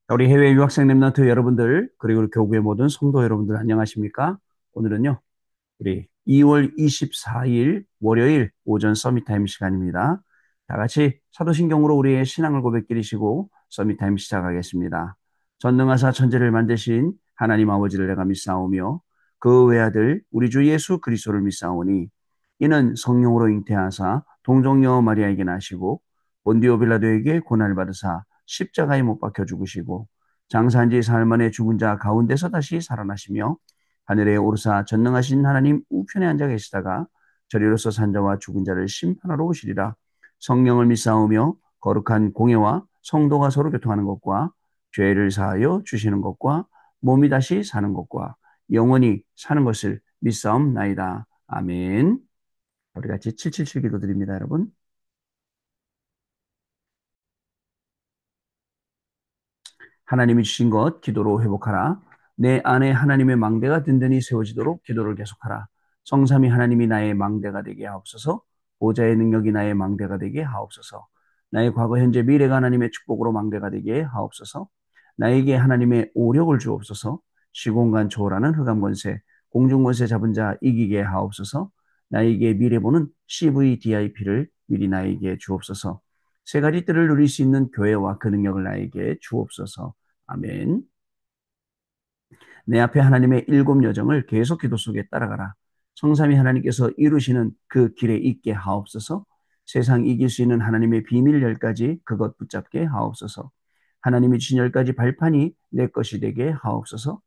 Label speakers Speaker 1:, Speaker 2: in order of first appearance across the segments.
Speaker 1: 우리 해외 유학생 랩런트 여러분들, 그리고 우리 교구의 모든 성도 여러분들 안녕하십니까? 오늘은요, 우리 2월 24일 월요일 오전 서밋 타임 시간입니다. 다 같이 사도신경으로 우리의 신앙을 고백드리시고 서밋 타임 시작하겠습니다. 전능하사 천지를 만드신 하나님 아버지를 내가 믿사오며 그 외아들 우리 주 예수 그리스도를 믿사오니 이는 성령으로 잉태하사 동정녀 마리아에게 나시고 본디오 빌라도에게 고난을 받으사 십자가에 못 박혀 죽으시고 장사한 지 사흘 만에 죽은 자 가운데서 다시 살아나시며 하늘에 오르사 전능하신 하나님 우편에 앉아 계시다가 저리로서 산자와 죽은 자를 심판하러 오시리라. 성령을 믿사오며 거룩한 공예와 성도가 서로 교통하는 것과 죄를 사하여 주시는 것과 몸이 다시 사는 것과 영원히 사는 것을 믿사옵나이다. 아멘. 우리 같이 777 기도드립니다, 여러분. 하나님이 주신 것 기도로 회복하라. 내 안에 하나님의 망대가 든든히 세워지도록 기도를 계속하라. 성삼위 하나님이 나의 망대가 되게 하옵소서. 보좌의 능력이 나의 망대가 되게 하옵소서. 나의 과거, 현재, 미래가 하나님의 축복으로 망대가 되게 하옵소서. 나에게 하나님의 오력을 주옵소서. 시공간 초월하는 흑암 권세, 공중 권세 잡은 자 이기게 하옵소서. 나에게 미래 보는 CVDIP를 미리 나에게 주옵소서. 세 가지 뜰을 누릴 수 있는 교회와 그 능력을 나에게 주옵소서. 아멘. 내 앞에 하나님의 일곱 여정을 계속 기도 속에 따라가라. 성삼위 하나님께서 이루시는 그 길에 있게 하옵소서. 세상 이길 수 있는 하나님의 비밀 10가지 그것 붙잡게 하옵소서. 하나님이 주신 10가지 발판이 내 것이 되게 하옵소서.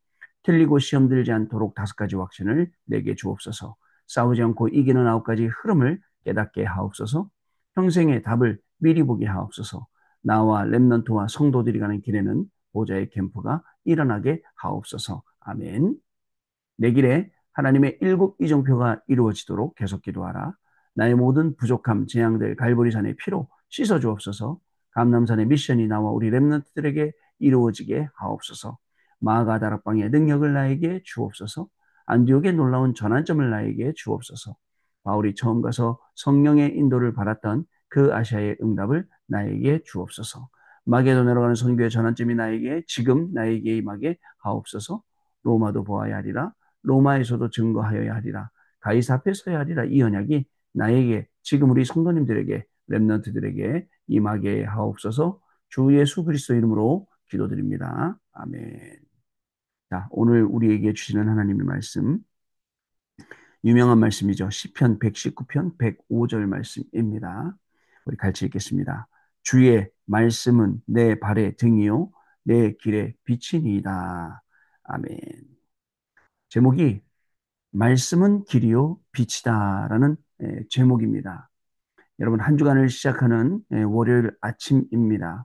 Speaker 1: 틀리고 시험 들지 않도록 5가지 확신을 내게 주옵소서. 싸우지 않고 이기는 9가지 흐름을 깨닫게 하옵소서. 평생의 답을 미리 보게 하옵소서. 나와 렘넌트와 성도들이 가는 길에는 보좌의 캠프가 일어나게 하옵소서. 아멘. 내 길에 하나님의 일곱 이정표가 이루어지도록 계속 기도하라. 나의 모든 부족함, 재앙들 갈보리산의 피로 씻어 주옵소서. 감남산의 미션이 나와 우리 렘넌트들에게 이루어지게 하옵소서. 마가 다락방의 능력을 나에게 주옵소서. 안디옥의 놀라운 전환점을 나에게 주옵소서. 바울이 처음 가서 성령의 인도를 받았던 그 아시아의 응답을 나에게 주옵소서. 마게도나로 가는 선교의 전환점이 나에게 지금 나에게 임하게 하옵소서. 로마도 보아야 하리라. 로마에서도 증거하여야 하리라. 가이사 앞에 서야 하리라. 이 언약이 나에게 지금 우리 성도님들에게 렘넌트들에게 임하게 하옵소서. 주 예수 그리스도 이름으로 기도드립니다. 아멘. 자, 오늘 우리에게 주시는 하나님의 말씀 유명한 말씀이죠. 시편 119편 105절 말씀입니다. 우리 같이 읽겠습니다. 주의 말씀은 내 발의 등이요 내 길의 빛이니이다. 아멘. 제목이 말씀은 길이요 빛이다라는 제목입니다. 여러분 한 주간을 시작하는 월요일 아침입니다.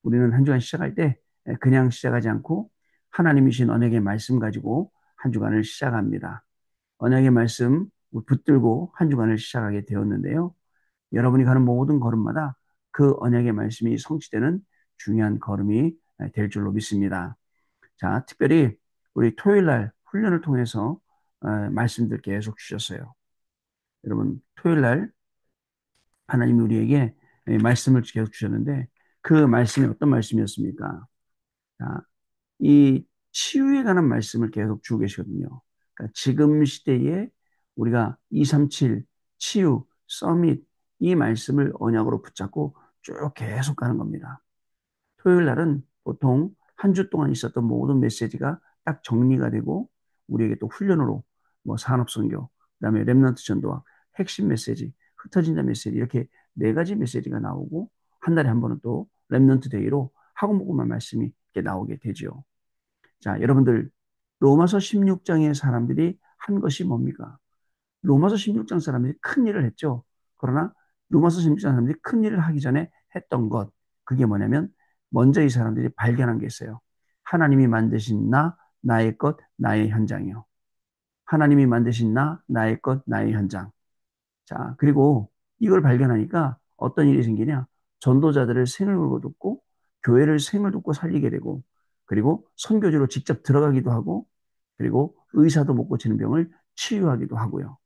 Speaker 1: 우리는 한 주간 시작할 때 그냥 시작하지 않고 하나님이신 언약의 말씀 가지고 한 주간을 시작합니다. 언약의 말씀 붙들고 한 주간을 시작하게 되었는데요. 여러분이 가는 모든 걸음마다 그 언약의 말씀이 성취되는 중요한 걸음이 될 줄로 믿습니다. 자, 특별히 우리 토요일 날 훈련을 통해서 말씀들 계속 주셨어요. 여러분, 토요일 날 하나님이 우리에게 말씀을 계속 주셨는데 그 말씀이 어떤 말씀이었습니까? 자, 이 치유에 관한 말씀을 계속 주고 계시거든요. 그러니까 지금 시대에 우리가 237 치유, 서밋 이 말씀을 언약으로 붙잡고 쭉 계속 가는 겁니다. 토요일 날은 보통 한 주 동안 있었던 모든 메시지가 딱 정리가 되고 우리에게 또 훈련으로 뭐 산업선교, 그다음에 렘넌트 전도와 핵심 메시지, 흩어진다 메시지 이렇게 4가지 메시지가 나오고 한 달에 한 번은 또 렘넌트 데이로 하고 먹고만 말씀이 이렇게 나오게 되죠. 자, 여러분들 로마서 16장의 사람들이 한 것이 뭡니까? 로마서 16장 사람들이 큰 일을 했죠. 그러나 로마서 16장 사람들이 큰 일을 하기 전에 했던 것, 그게 뭐냐면 먼저 이 사람들이 발견한 게 있어요. 하나님이 만드신 나, 나의 것, 나의 현장이요. 하나님이 만드신 나, 나의 것, 나의 현장. 자, 그리고 이걸 발견하니까 어떤 일이 생기냐? 전도자들을 생을 걸고 돕고 교회를 생을 돕고 살리게 되고 그리고 선교지로 직접 들어가기도 하고 그리고 의사도 못 고치는 병을 치유하기도 하고요.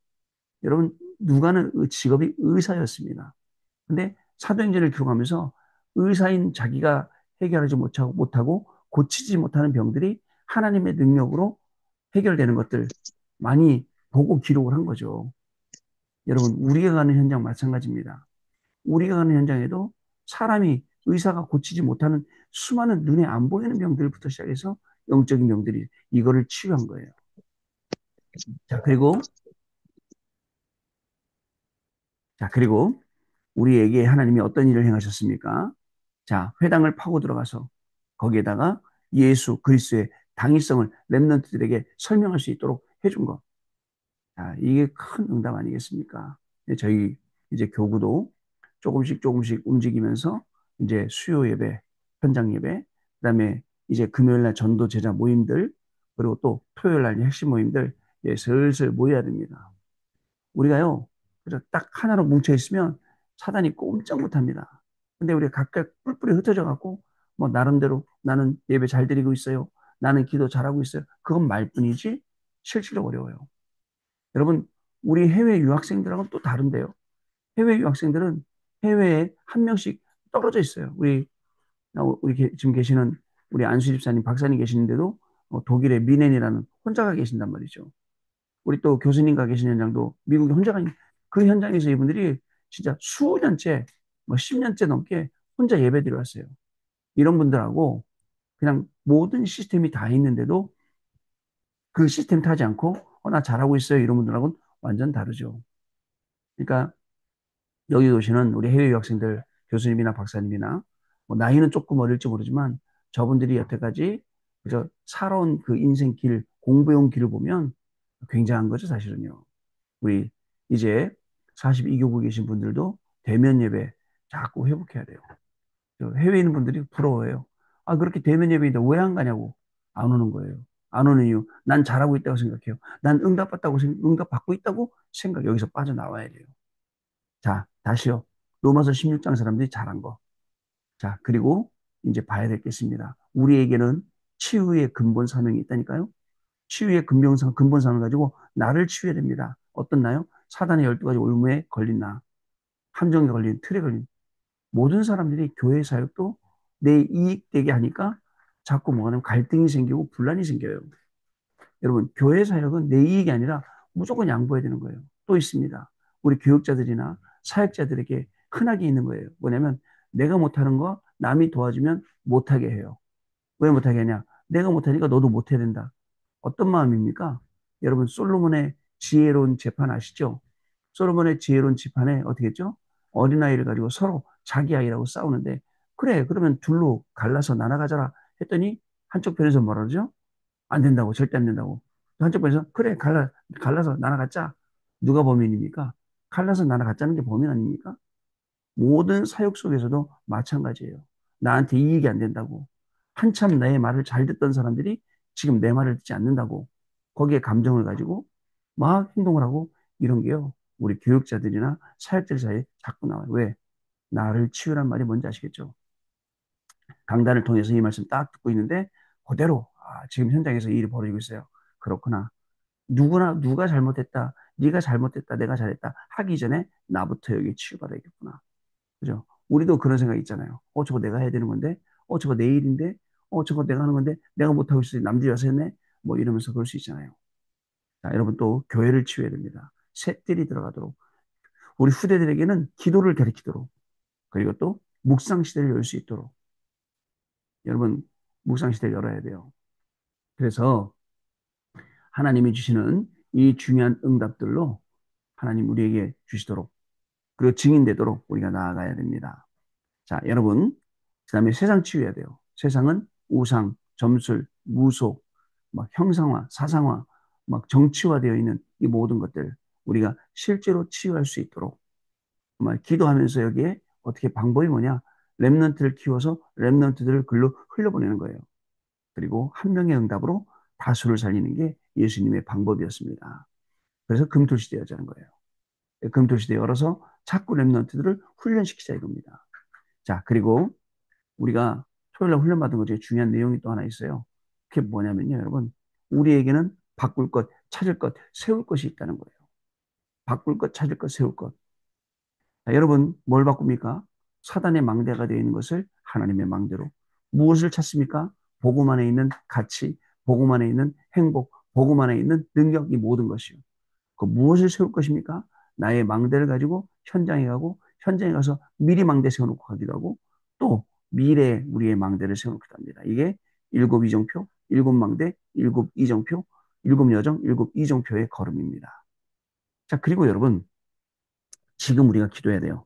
Speaker 1: 여러분, 누가는 직업이 의사였습니다. 근데 사도행전을 기록하면서 의사인 자기가 해결하지 못하고 고치지 못하는 병들이 하나님의 능력으로 해결되는 것들 많이 보고 기록을 한 거죠. 여러분, 우리가 가는 현장 마찬가지입니다. 우리가 가는 현장에도 사람이 의사가 고치지 못하는 수많은 눈에 안 보이는 병들부터 시작해서 영적인 병들이 이거를 치유한 거예요. 자, 그리고 우리에게 하나님이 어떤 일을 행하셨습니까? 자, 회당을 파고 들어가서 거기에다가 예수 그리스도의 당위성을 렘넌트들에게 설명할 수 있도록 해준 거. 자, 이게 큰 응답 아니겠습니까? 저희 이제 교구도 조금씩 조금씩 움직이면서 이제 수요 예배, 현장 예배, 그다음에 이제 금요일 날 전도 제자 모임들, 그리고 또 토요일 날 핵심 모임들 예, 슬슬 모여야 됩니다. 우리가요, 그래서 딱 하나로 뭉쳐 있으면 사단이 꼼짝 못 합니다. 근데 우리가 각각 뿔뿔이 흩어져 갖고, 뭐, 나름대로 나는 예배 잘 드리고 있어요. 나는 기도 잘하고 있어요. 그건 말뿐이지, 실제로 어려워요. 여러분, 우리 해외 유학생들하고는 또 다른데요. 해외 유학생들은 해외에 한 명씩 떨어져 있어요. 지금 계시는 우리 안수 집사님, 박사님 계시는데도 독일의 미넨이라는 혼자가 계신단 말이죠. 우리 또 교수님과 계신 현장도 미국에 혼자가 있는 그 현장에서 이분들이 진짜 수년째, 뭐 10년째 넘게 혼자 예배 드려왔어요. 이런 분들하고 그냥 모든 시스템이 다 있는데도 그 시스템 타지 않고, 나 잘하고 있어요. 이런 분들하고는 완전 다르죠. 그러니까 여기 오시는 우리 해외 유학생들 교수님이나 박사님이나 뭐 나이는 조금 어릴지 모르지만 저분들이 여태까지 그저 살아온 그 인생 길, 공부해온 길을 보면 굉장한 거죠, 사실은요. 우리 이제 42교국 계신 분들도 대면 예배 자꾸 회복해야 돼요. 해외에 있는 분들이 부러워해요. 아, 그렇게 대면 예배인데 왜 안 가냐고. 안 오는 거예요. 안 오는 이유. 난 잘하고 있다고 생각해요. 난 응답받고 있다고 생각, 여기서 빠져나와야 돼요. 자, 다시요. 로마서 16장 사람들이 잘한 거. 자, 그리고 이제 봐야 될 게 있습니다. 우리에게는 치유의 근본 사명이 있다니까요. 치유의 근본 사명을 가지고 나를 치유해야 됩니다. 어떤 나요? 사단의 12가지 올무에 걸린 나, 함정에 걸린, 틀에 걸린 모든 사람들이 교회 사역도 내 이익 되게 하니까 자꾸 뭐가 냐면 갈등이 생기고 분란이 생겨요. 여러분, 교회 사역은 내 이익이 아니라 무조건 양보해야 되는 거예요. 또 있습니다. 우리 교육자들이나 사역자들에게 흔하게 있는 거예요. 뭐냐면 내가 못하는 거 남이 도와주면 못하게 해요. 왜 못하게 하냐? 내가 못하니까 너도 못해야 된다. 어떤 마음입니까? 여러분, 솔로몬의 지혜로운 재판 아시죠? 솔로몬의 지혜로운 재판에 어떻게 했죠? 어린아이를 가지고 서로 자기 아이라고 싸우는데, 그래, 그러면 둘로 갈라서 나눠가자라 했더니 한쪽 편에서 뭐라 그러죠? 안 된다고, 절대 안 된다고. 한쪽 편에서 그래, 갈라서 나눠갖자. 누가 범인입니까? 갈라서 나눠갖자는 게 범인 아닙니까? 모든 사역 속에서도 마찬가지예요. 나한테 이익이 안 된다고. 한참 내 말을 잘 듣던 사람들이 지금 내 말을 듣지 않는다고. 거기에 감정을 가지고 막 행동을 하고 이런 게요. 우리 교육자들이나 사역자 사이에 자꾸 나와요. 왜? 나를 치유란 말이 뭔지 아시겠죠? 강단을 통해서 이 말씀 딱 듣고 있는데 그대로 지금 현장에서 이 일이 벌어지고 있어요. 그렇구나. 누가 잘못했다. 네가 잘못했다. 내가 잘했다. 하기 전에 나부터 여기 치유받아야겠구나. 그죠? 우리도 그런 생각 있잖아요. 저거 내가 해야 되는 건데, 저거 내 일인데, 저거 내가 하는 건데, 내가 못하고 있으니 남들이 와서 했네? 뭐 이러면서 그럴 수 있잖아요. 자, 여러분 또 교회를 치유해야 됩니다. 셋들이 들어가도록. 우리 후대들에게는 기도를 가르치도록. 그리고 또 묵상 시대를 열 수 있도록. 여러분, 묵상 시대를 열어야 돼요. 그래서 하나님이 주시는 이 중요한 응답들로 하나님 우리에게 주시도록, 그리고 증인되도록 우리가 나아가야 됩니다. 자, 여러분, 그 다음에 세상 치유해야 돼요. 세상은 우상, 점술, 무속, 막 형상화, 사상화, 막 정치화되어 있는 이 모든 것들 우리가 실제로 치유할 수 있도록 정말 기도하면서 여기에 어떻게 방법이 뭐냐? 렘넌트를 키워서 렘넌트들을 글로 흘려보내는 거예요. 그리고 한 명의 응답으로 다수를 살리는 게 예수님의 방법이었습니다. 그래서 금토시대였자는 거예요. 금토시대 열어서 자꾸 렘넌트들을 훈련시키자 이겁니다. 자, 그리고 우리가 토요일 날 훈련받은 것 중에 중요한 내용이 또 하나 있어요. 그게 뭐냐면요, 여러분. 우리에게는 바꿀 것, 찾을 것, 세울 것이 있다는 거예요. 바꿀 것, 찾을 것, 세울 것. 자, 여러분, 뭘 바꿉니까? 사단의 망대가 되어 있는 것을 하나님의 망대로. 무엇을 찾습니까? 복음 안에 있는 가치, 복음 안에 있는 행복, 복음 안에 있는 능력, 이 모든 것이요. 그 무엇을 세울 것입니까? 나의 망대를 가지고 현장에 가고, 현장에 가서 미리 망대 세워놓고 가기도 하고, 또 미래에 우리의 망대를 세워놓기도 합니다. 이게 일곱 이정표, 일곱 망대, 일곱 이정표, 일곱 여정, 일곱 이정표의 걸음입니다. 자, 그리고 여러분, 지금 우리가 기도해야 돼요.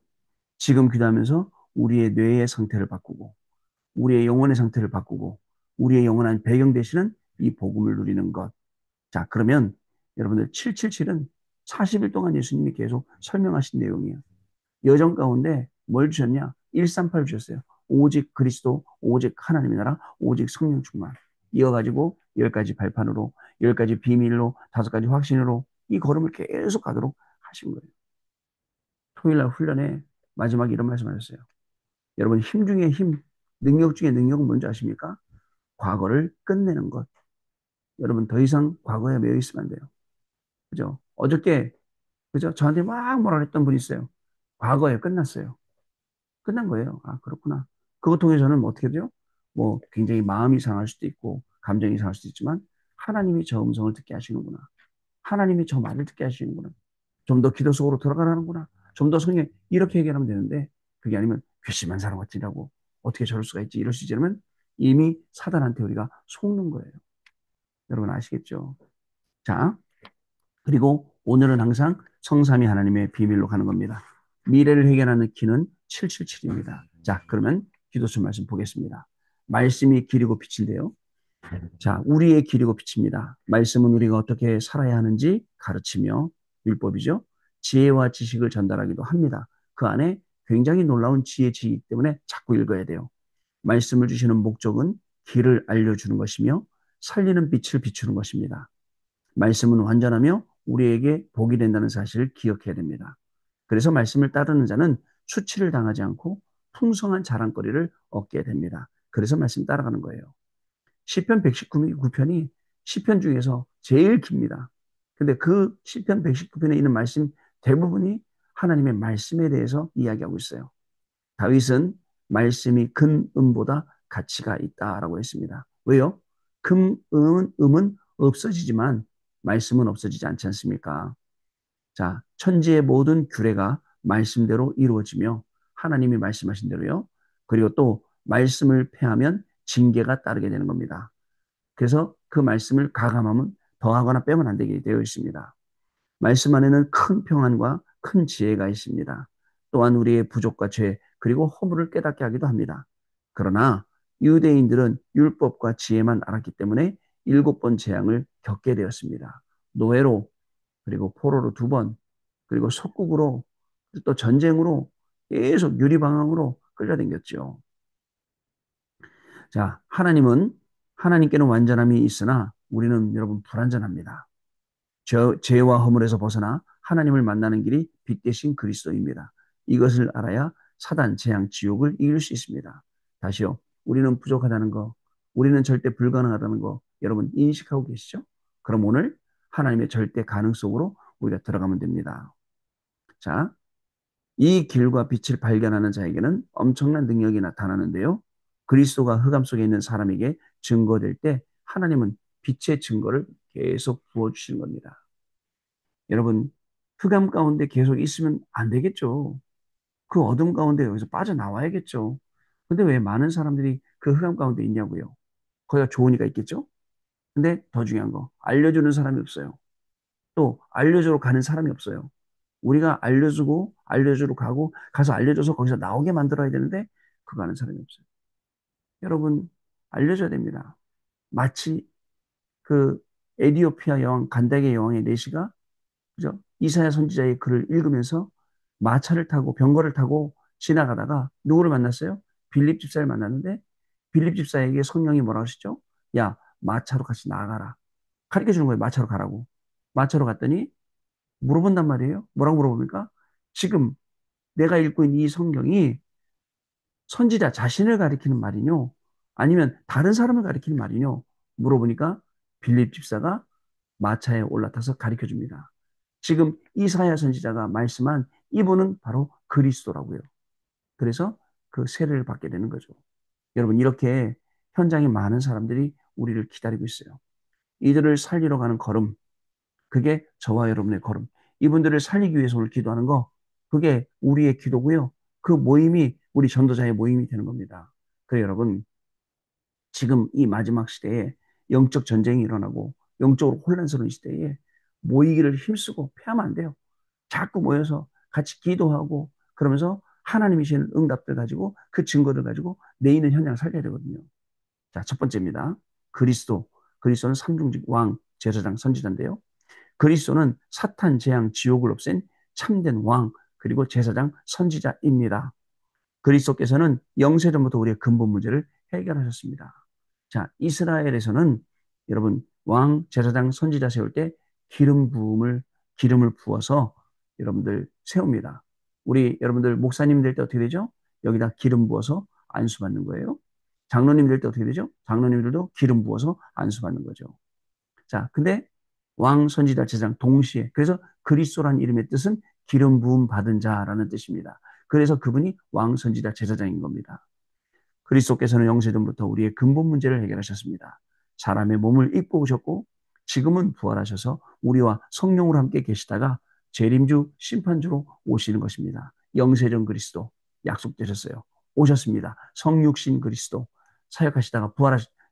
Speaker 1: 지금 기도하면서 우리의 뇌의 상태를 바꾸고, 우리의 영혼의 상태를 바꾸고, 우리의 영원한 배경 되시는 이 복음을 누리는 것. 자, 그러면 여러분들 777은 40일 동안 예수님이 계속 설명하신 내용이에요. 여정 가운데 뭘 주셨냐? 138 주셨어요. 오직 그리스도, 오직 하나님의 나라, 오직 성령 충만. 이어가지고 10가지 발판으로, 10가지 비밀로, 5가지 확신으로 이 걸음을 계속 가도록 하신 거예요. 토요일날 훈련에 마지막에 이런 말씀 하셨어요. 여러분 힘 중에 힘, 능력 중에 능력은 뭔지 아십니까? 과거를 끝내는 것. 여러분 더 이상 과거에 매여 있으면 안 돼요. 그죠? 어저께 그죠? 저한테 막 뭐라 그랬던 분이 있어요. 과거에 끝났어요. 끝난 거예요. 아, 그렇구나. 그것 통해 저는 뭐 어떻게 돼요? 뭐 굉장히 마음이 상할 수도 있고 감정이 상할 수도 있지만 하나님이 저 음성을 듣게 하시는구나. 하나님이 저 말을 듣게 하시는구나. 좀 더 기도 속으로 들어가라는구나. 좀 더 성령 이렇게 얘기하면 되는데 그게 아니면 괘씸한 사람 같으라고 어떻게 저럴 수가 있지 이럴 수 있지 않으면 이미 사단한테 우리가 속는 거예요. 여러분 아시겠죠? 자, 그리고 오늘은 항상 성삼위 하나님의 비밀로 가는 겁니다. 미래를 해결하는 키는 777입니다. 자, 그러면 기도수 말씀 보겠습니다. 말씀이 길이고 빛인데요. 자, 우리의 길이고 빛입니다. 말씀은 우리가 어떻게 살아야 하는지 가르치며 율법이죠. 지혜와 지식을 전달하기도 합니다. 그 안에 굉장히 놀라운 지혜, 지식 때문에 자꾸 읽어야 돼요. 말씀을 주시는 목적은 길을 알려주는 것이며 살리는 빛을 비추는 것입니다. 말씀은 완전하며 우리에게 복이 된다는 사실을 기억해야 됩니다. 그래서 말씀을 따르는 자는 수치를 당하지 않고 풍성한 자랑거리를 얻게 됩니다. 그래서 말씀 따라가는 거예요. 시편 119편이 시편 중에서 제일 깁니다. 근데 그 시편 119편에 있는 말씀 대부분이 하나님의 말씀에 대해서 이야기하고 있어요. 다윗은 말씀이 금음보다 가치가 있다라고 했습니다. 왜요? 금은 없어지지만 말씀은 없어지지 않지 않습니까? 자, 천지의 모든 규례가 말씀대로 이루어지며 하나님이 말씀하신 대로요. 그리고 또 말씀을 폐하면 징계가 따르게 되는 겁니다. 그래서 그 말씀을 가감하면 더하거나 빼면 안 되게 되어 있습니다. 말씀 안에는 큰 평안과 큰 지혜가 있습니다. 또한 우리의 부족과 죄 그리고 허물을 깨닫게 하기도 합니다. 그러나 유대인들은 율법과 지혜만 알았기 때문에 7번 재앙을 겪게 되었습니다. 노예로 그리고 포로로 2번 그리고 속국으로 또 전쟁으로 계속 유리방황으로 끌려다녔죠. 자, 하나님께는 완전함이 있으나 우리는 여러분 불완전합니다. 죄와 허물에서 벗어나 하나님을 만나는 길이 빛 대신 그리스도입니다. 이것을 알아야 사단, 재앙, 지옥을 이길 수 있습니다. 다시요. 우리는 부족하다는 거, 우리는 절대 불가능하다는 거 여러분 인식하고 계시죠? 그럼 오늘 하나님의 절대 가능 속으로 우리가 들어가면 됩니다. 자, 이 길과 빛을 발견하는 자에게는 엄청난 능력이 나타나는데요. 그리스도가 흑암 속에 있는 사람에게 증거될 때 하나님은 빛의 증거를 계속 부어주시는 겁니다. 여러분, 흑암 가운데 계속 있으면 안 되겠죠. 그 어둠 가운데 여기서 빠져나와야겠죠. 근데 왜 많은 사람들이 그 흑암 가운데 있냐고요? 거기가 좋으니까 있겠죠? 근데 더 중요한 거, 알려주는 사람이 없어요. 또 알려주러 가는 사람이 없어요. 우리가 알려주러 가고, 가서 알려줘서 거기서 나오게 만들어야 되는데, 그거 하는 사람이 없어요. 여러분, 알려줘야 됩니다. 마치 그 에디오피아 여왕, 간다게 여왕의 내시가 그죠? 이사야 선지자의 글을 읽으면서 마차를 타고 병거를 타고 지나가다가 누구를 만났어요? 빌립 집사를 만났는데 빌립 집사에게 성령이 뭐라고 하시죠? 야, 마차로 같이 나가라. 가르쳐 주는 거예요. 마차로 가라고. 마차로 갔더니 물어본단 말이에요. 뭐라고 물어봅니까? 지금 내가 읽고 있는 이 성경이 선지자 자신을 가리키는 말이뇨? 아니면 다른 사람을 가리키는 말이뇨? 물어보니까 빌립 집사가 마차에 올라타서 가르쳐 줍니다. 지금 이사야 선지자가 말씀한 이분은 바로 그리스도라고요. 그래서 그 세례를 받게 되는 거죠. 여러분 이렇게 현장에 많은 사람들이 우리를 기다리고 있어요. 이들을 살리러 가는 걸음, 그게 저와 여러분의 걸음. 이분들을 살리기 위해서 오늘 기도하는 거, 그게 우리의 기도고요. 그 모임이 우리 전도자의 모임이 되는 겁니다. 그래 여러분, 지금 이 마지막 시대에 영적 전쟁이 일어나고 영적으로 혼란스러운 시대에 모이기를 힘쓰고 패하면 안 돼요. 자꾸 모여서 같이 기도하고 그러면서 하나님이 주시는 응답들 가지고 그 증거들 가지고 내 있는 현장을 살려야 되거든요. 자, 첫 번째입니다. 그리스도. 그리스도는 삼중직 왕, 제사장, 선지자인데요. 그리스도는 사탄, 재앙, 지옥을 없앤 참된 왕, 그리고 제사장, 선지자입니다. 그리스도께서는 영세전부터 우리의 근본 문제를 해결하셨습니다. 자, 이스라엘에서는 여러분 왕, 제사장, 선지자 세울 때 기름을 부어서 여러분들 세웁니다. 우리 여러분들 목사님 될 때 어떻게 되죠? 여기다 기름 부어서 안수받는 거예요. 장로님 될 때 어떻게 되죠? 장로님들도 기름 부어서 안수받는 거죠. 자, 근데 왕, 선지자, 제사장 동시에 그래서 그리스도란 이름의 뜻은 기름 부음 받은 자라는 뜻입니다. 그래서 그분이 왕, 선지자, 제사장인 겁니다. 그리스도께서는 영세전부터 우리의 근본 문제를 해결하셨습니다. 사람의 몸을 입고 오셨고 지금은 부활하셔서 우리와 성령으로 함께 계시다가 재림주 심판주로 오시는 것입니다. 영세전 그리스도 약속되셨어요. 오셨습니다. 성육신 그리스도 사역하시다가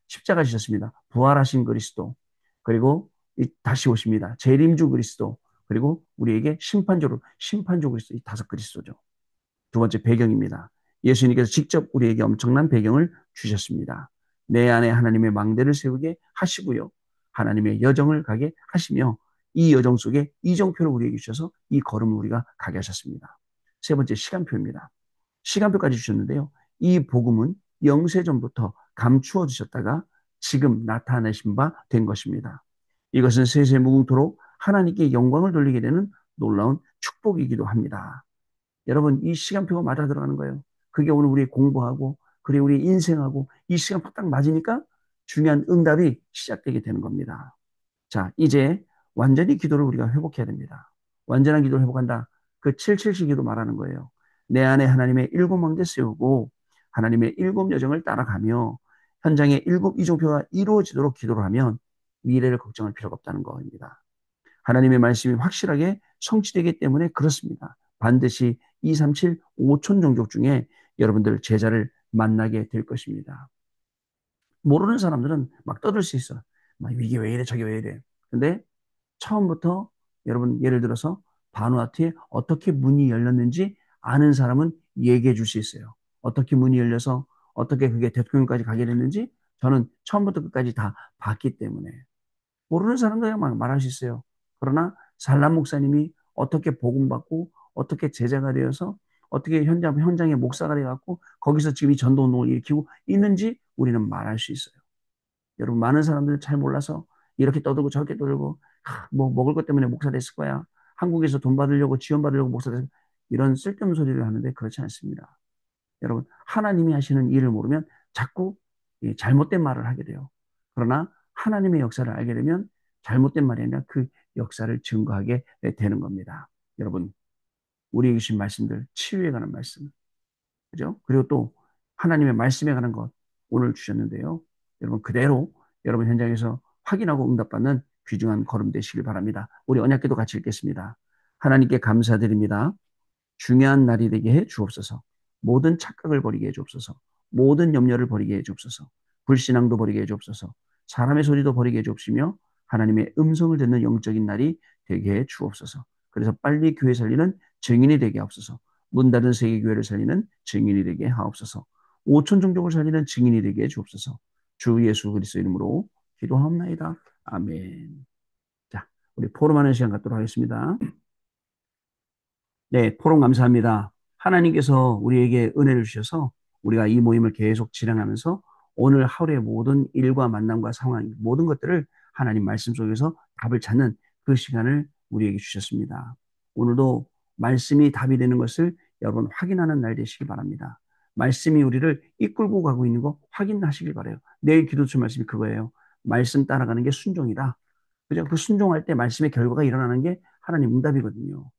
Speaker 1: 십자가 지셨습니다. 부활하신 그리스도 그리고 다시 오십니다. 재림주 그리스도 그리고 우리에게 심판주 그리스도 이 다섯 그리스도죠. 두 번째 배경입니다. 예수님께서 직접 우리에게 엄청난 배경을 주셨습니다. 내 안에 하나님의 망대를 세우게 하시고요. 하나님의 여정을 가게 하시며 이 여정 속에 이정표를 우리에게 주셔서 이 걸음을 우리가 가게 하셨습니다. 세 번째 시간표입니다. 시간표까지 주셨는데요. 이 복음은 영세전부터 감추어 주셨다가 지금 나타내신 바 된 것입니다. 이것은 세세무궁토록 하나님께 영광을 돌리게 되는 놀라운 축복이기도 합니다. 여러분, 이 시간표가 맞아 들어가는 거예요. 그게 오늘 우리 공부하고, 그리고 우리 인생하고, 이 시간표 딱 맞으니까 중요한 응답이 시작되게 되는 겁니다. 자, 이제 완전히 기도를 우리가 회복해야 됩니다. 완전한 기도를 회복한다. 그 777 기도 말하는 거예요. 내 안에 하나님의 일곱 망대 세우고, 하나님의 일곱 여정을 따라가며, 현장의 일곱 이종표가 이루어지도록 기도를 하면 미래를 걱정할 필요가 없다는 겁니다. 하나님의 말씀이 확실하게 성취되기 때문에 그렇습니다. 반드시 237, 5천 종족 중에 여러분들 제자를 만나게 될 것입니다. 모르는 사람들은 막 떠들 수 있어. 막 이게 왜 이래, 저게 왜 이래. 근데 처음부터 여러분 예를 들어서 바누아투에 어떻게 문이 열렸는지 아는 사람은 얘기해 줄 수 있어요. 어떻게 문이 열려서 어떻게 그게 대통령까지 가게 됐는지 저는 처음부터 끝까지 다 봤기 때문에 모르는 사람도 막 말할 수 있어요. 그러나 살람 목사님이 어떻게 복음받고 어떻게 제자가 되어서 어떻게 현장의 목사가 돼갖고 거기서 지금 이 전도운동을 일으키고 있는지 우리는 말할 수 있어요. 여러분 많은 사람들은 잘 몰라서 이렇게 떠들고 저렇게 떠들고 뭐 먹을 것 때문에 목사 됐을 거야. 한국에서 돈 받으려고 지원 받으려고 목사 됐을 거야. 이런 쓸데없는 소리를 하는데 그렇지 않습니다. 여러분 하나님이 하시는 일을 모르면 자꾸 잘못된 말을 하게 돼요. 그러나 하나님의 역사를 알게 되면 잘못된 말이 아니라 그 역사를 증거하게 되는 겁니다. 여러분 우리에게 주신 말씀들 치유에 관한 말씀 그죠? 그리고 또 하나님의 말씀에 관한 것 오늘 주셨는데요. 여러분 그대로 여러분 현장에서 확인하고 응답받는 귀중한 걸음 되시길 바랍니다. 우리 언약궤도 같이 읽겠습니다. 하나님께 감사드립니다. 중요한 날이 되게 해 주옵소서. 모든 착각을 버리게 해 주옵소서. 모든 염려를 버리게 해 주옵소서. 불신앙도 버리게 해 주옵소서. 사람의 소리도 버리게 해 주옵시며 하나님의 음성을 듣는 영적인 날이 되게 해 주옵소서. 그래서 빨리 교회 살리는 증인이 되게 하옵소서. 문 닫은 세계교회를 살리는 증인이 되게 하옵소서. 5천 종족을 살리는 증인이 되게 해 주옵소서. 주 예수 그리스도 이름으로 기도하옵나이다. 아멘. 자, 우리 포럼하는 시간 갖도록 하겠습니다. 네, 포럼 감사합니다. 하나님께서 우리에게 은혜를 주셔서 우리가 이 모임을 계속 진행하면서 오늘 하루의 모든 일과 만남과 상황, 모든 것들을 하나님 말씀 속에서 답을 찾는 그 시간을 우리에게 주셨습니다. 오늘도 말씀이 답이 되는 것을 여러분 확인하는 날 되시기 바랍니다. 말씀이 우리를 이끌고 가고 있는 거 확인하시길 바라요. 내일 기도처 말씀이 그거예요. 말씀 따라가는 게 순종이다. 그죠? 그 순종할 때 말씀의 결과가 일어나는 게 하나님 응답이거든요.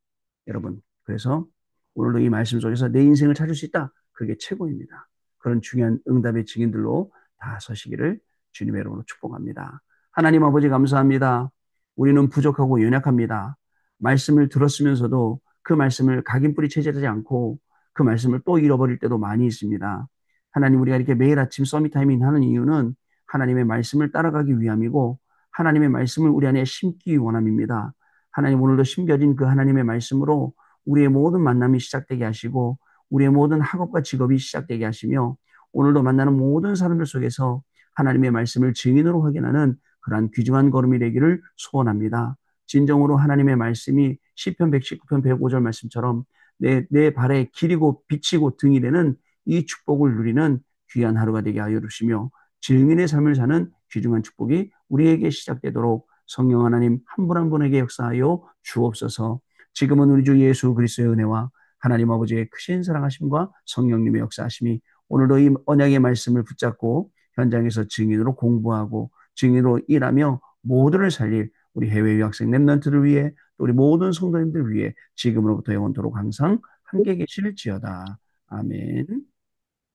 Speaker 1: 여러분. 그래서 오늘도 이 말씀 속에서 내 인생을 찾을 수 있다. 그게 최고입니다. 그런 중요한 응답의 증인들로 다 서시기를 주님의 이름으로 축복합니다. 하나님 아버지 감사합니다. 우리는 부족하고 연약합니다. 말씀을 들었으면서도 그 말씀을 각인뿌리 체질하지 않고 그 말씀을 또 잃어버릴 때도 많이 있습니다. 하나님 우리가 이렇게 매일 아침 서밋타이밍 하는 이유는 하나님의 말씀을 따라가기 위함이고 하나님의 말씀을 우리 안에 심기 원함입니다. 하나님 오늘도 심겨진 그 하나님의 말씀으로 우리의 모든 만남이 시작되게 하시고 우리의 모든 학업과 직업이 시작되게 하시며 오늘도 만나는 모든 사람들 속에서 하나님의 말씀을 증인으로 확인하는 그러한 귀중한 걸음이 되기를 소원합니다. 진정으로 하나님의 말씀이 시편 119편 105절 말씀처럼 내 발에 길이고 비치고 등이 되는 이 축복을 누리는 귀한 하루가 되게 하여 주시며 증인의 삶을 사는 귀중한 축복이 우리에게 시작되도록 성령 하나님 한 분 한 분에게 역사하여 주옵소서. 지금은 우리 주 예수 그리스도의 은혜와 하나님 아버지의 크신 사랑하심과 성령님의 역사하심이 오늘도 이 언약의 말씀을 붙잡고 현장에서 증인으로 공부하고 증인으로 일하며 모두를 살릴 우리 해외 유학생 랩런트를 위해 또 우리 모든 성도님들 위해 지금으로부터 영원토록 항상 함께 계실지어다. 아멘.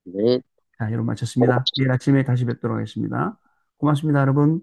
Speaker 2: 네.
Speaker 1: 자, 여러분 마쳤습니다. 내일 아침에 다시 뵙도록 하겠습니다. 고맙습니다, 여러분.